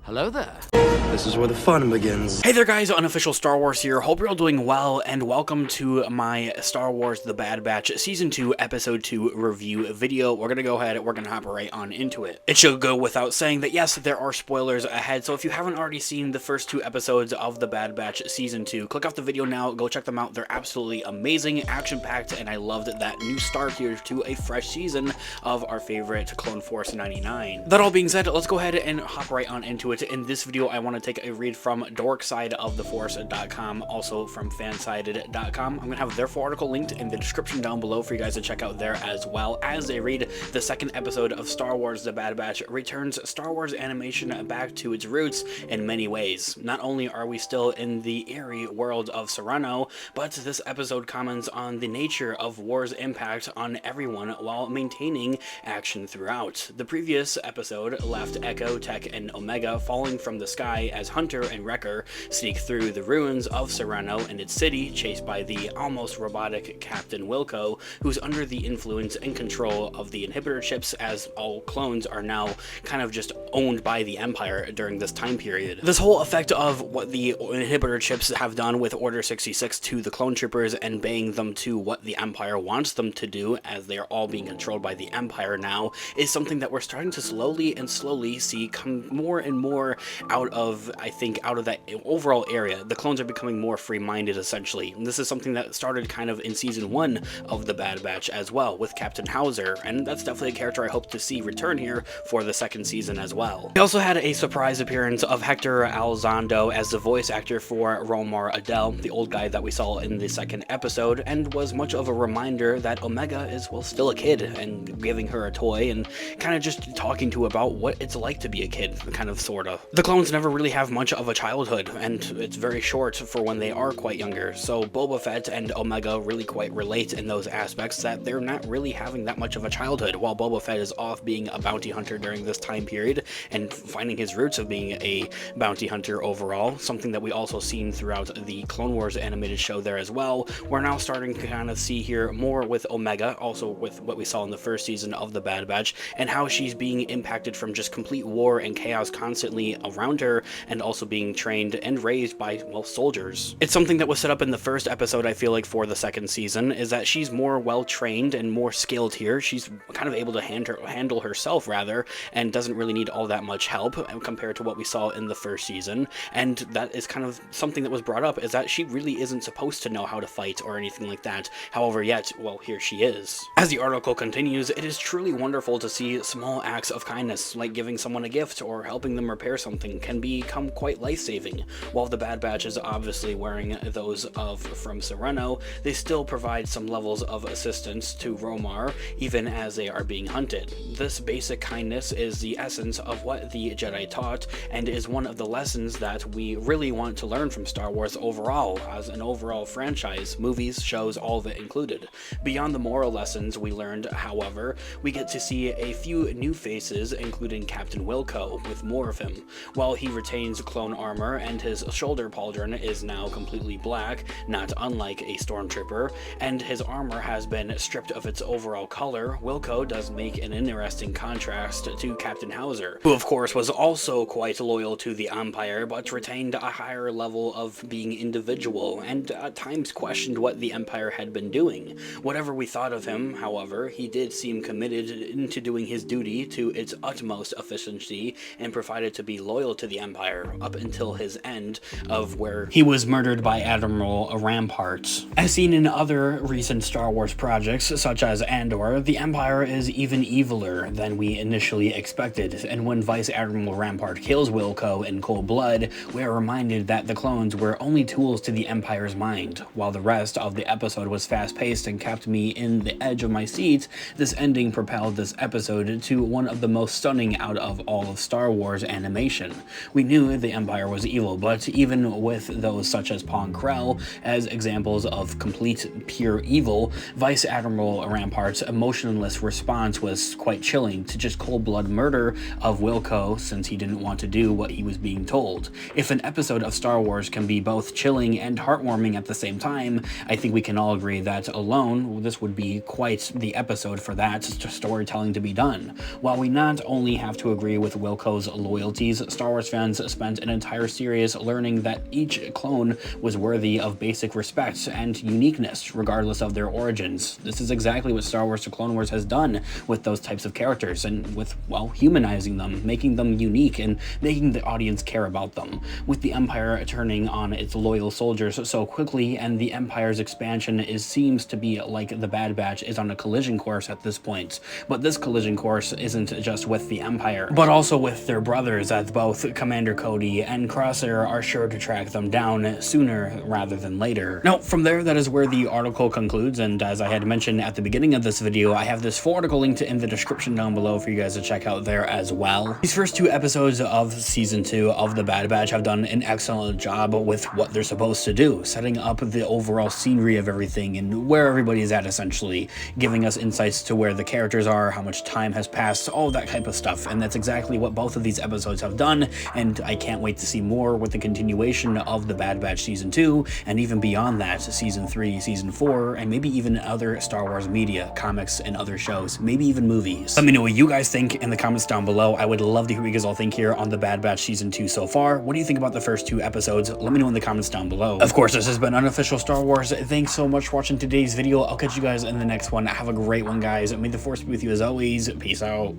Hello there. This is where the fun begins. Hey there guys, Unofficial Star Wars here. Hope you're all doing well, and welcome to my Star Wars The Bad Batch Season 2 Episode 2 review video. We're gonna go ahead, we're gonna hop right on into it. It should go without saying that yes, there are spoilers ahead, so if you haven't already seen the first 2 episodes of The Bad Batch Season 2, click off the video now, go check them out. They're absolutely amazing, action-packed, and I loved that new start here to a fresh season of our favorite Clone Force 99. That all being said, let's go ahead and hop right on into it. In this video, I want to take a read from dorksideoftheforce.com, also from fansided.com. I'm going to have their full article linked in the description down below for you guys to check out there, as well as they read the second episode of Star Wars The Bad Batch returns Star Wars animation back to its roots in many ways. Not only are we still in the eerie world of Serrano, but this episode comments on the nature of war's impact on everyone while maintaining action throughout. The previous episode left Echo, Tech, and Omega falling from the sky as Hunter and Wrecker sneak through the ruins of Serrano and its city, chased by the almost robotic Captain Wilco, who's under the influence and control of the inhibitor chips, as all clones are now kind of just owned by the Empire during this time period. This whole effect of what the inhibitor chips have done with Order 66 to the clone troopers and baying them to what the Empire wants them to do, as they are all being controlled by the Empire now, is something that we're starting to slowly see come more and more out of that overall area. The clones are becoming more free-minded, essentially. And this is something that started kind of in Season 1 of The Bad Batch as well, with Captain Hauser, and that's definitely a character I hope to see return here for the second season as well. We also had a surprise appearance of Hector Elizondo as the voice actor for Romar Adel, the old guy that we saw in the second episode, and was much of a reminder that Omega is, well, still a kid, and giving her a toy and kind of just talking to her about what it's like to be a kid, kind of, sorta. The clones never really have much of a childhood, and it's very short for when they are quite younger, so Boba Fett and Omega really quite relate in those aspects, that they're not really having that much of a childhood, while Boba Fett is off being a bounty hunter during this time period, and finding his roots of being a bounty hunter overall, something that we also seen throughout the Clone Wars animated show there as well. We're now starting to kind of see here more with Omega, also with what we saw in the first season of The Bad Batch, and how she's being impacted from just complete war and chaos constantly around her, and also being trained and raised by, well, soldiers. It's something that was set up in the first episode, I feel like, for the second season, is that she's more well-trained and more skilled here. She's kind of able to handle herself, rather, and doesn't really need all that much help compared to what we saw in the first season, and that is kind of something that was brought up, is that she really isn't supposed to know how to fight or anything like that. However, yet, well, here she is. As the article continues, it is truly wonderful to see small acts of kindness, like giving someone a gift or helping them repair something, can become quite life-saving. While the Bad Batch is obviously wearing those from Serrano, they still provide some levels of assistance to Romar, even as they are being hunted. This basic kindness is the essence of what the Jedi taught, and is one of the lessons that we really want to learn from Star Wars overall, as an overall franchise, movies, shows, all of it included. Beyond the moral lessons we learned, however, we get to see a few new faces, including Captain Wilco, with more of him. While he retains clone armor and his shoulder pauldron is now completely black, not unlike a stormtrooper, and his armor has been stripped of its overall color, Wilco does make an interesting contrast to Captain Hauser, who of course was also quite loyal to the Empire, but retained a higher level of being individual, and at times questioned what the Empire had been doing. Whatever we thought of him, however, he did seem committed into doing his duty to its utmost efficiency, and provided to be loyal to the Empire up until his end, of where he was murdered by Admiral Rampart. As seen in other recent Star Wars projects, such as Andor, the Empire is even eviler than we initially expected, and when Vice Admiral Rampart kills Wilco in cold blood, we are reminded that the clones were only tools to the Empire's mind. While the rest of the episode was fast-paced and kept me in the edge of my seat, this ending propelled this episode to one of the most stunning out of all of Star Wars animation. We knew the Empire was evil, but even with those such as Pong Krell as examples of complete pure evil, Vice Admiral Rampart's emotionless response was quite chilling to just cold-blood murder of Wilco, since he didn't want to do what he was being told. If an episode of Star Wars can be both chilling and heartwarming at the same time, I think we can all agree that alone, this would be quite the episode for that storytelling to be done. While we not only have to agree with Wilco's loyalty loyalties, Star Wars fans spent an entire series learning that each clone was worthy of basic respect and uniqueness, regardless of their origins. This is exactly what Star Wars: The Clone Wars has done with those types of characters, and with, well, humanizing them, making them unique, and making the audience care about them. With the Empire turning on its loyal soldiers so quickly, and the Empire's expansion seems to be like the Bad Batch is on a collision course at this point. But this collision course isn't just with the Empire, but also with their brothers, as both Commander Cody and Crosshair are sure to track them down sooner rather than later. Now, from there, that is where the article concludes, and as I had mentioned at the beginning of this video, I have this full article linked in the description down below for you guys to check out there as well. These first 2 episodes of Season 2 of The Bad Batch have done an excellent job with what they're supposed to do, setting up the overall scenery of everything and where everybody is at, essentially, giving us insights to where the characters are, how much time has passed, all that type of stuff, and that's exactly what both of these episodes have done, and I can't wait to see more with the continuation of The Bad Batch Season 2, and even beyond that, Season 3, Season 4, and maybe even other Star Wars media, comics, and other shows, maybe even movies. Let me know what you guys think in the comments down below. I would love to hear what you guys all think here on The Bad Batch Season 2 so far. What do you think about the first 2 episodes? Let me know in the comments down below. Of course, this has been Unofficial Star Wars. Thanks so much for watching today's video. I'll catch you guys in the next one. Have a great one, guys. May the Force be with you as always. Peace out.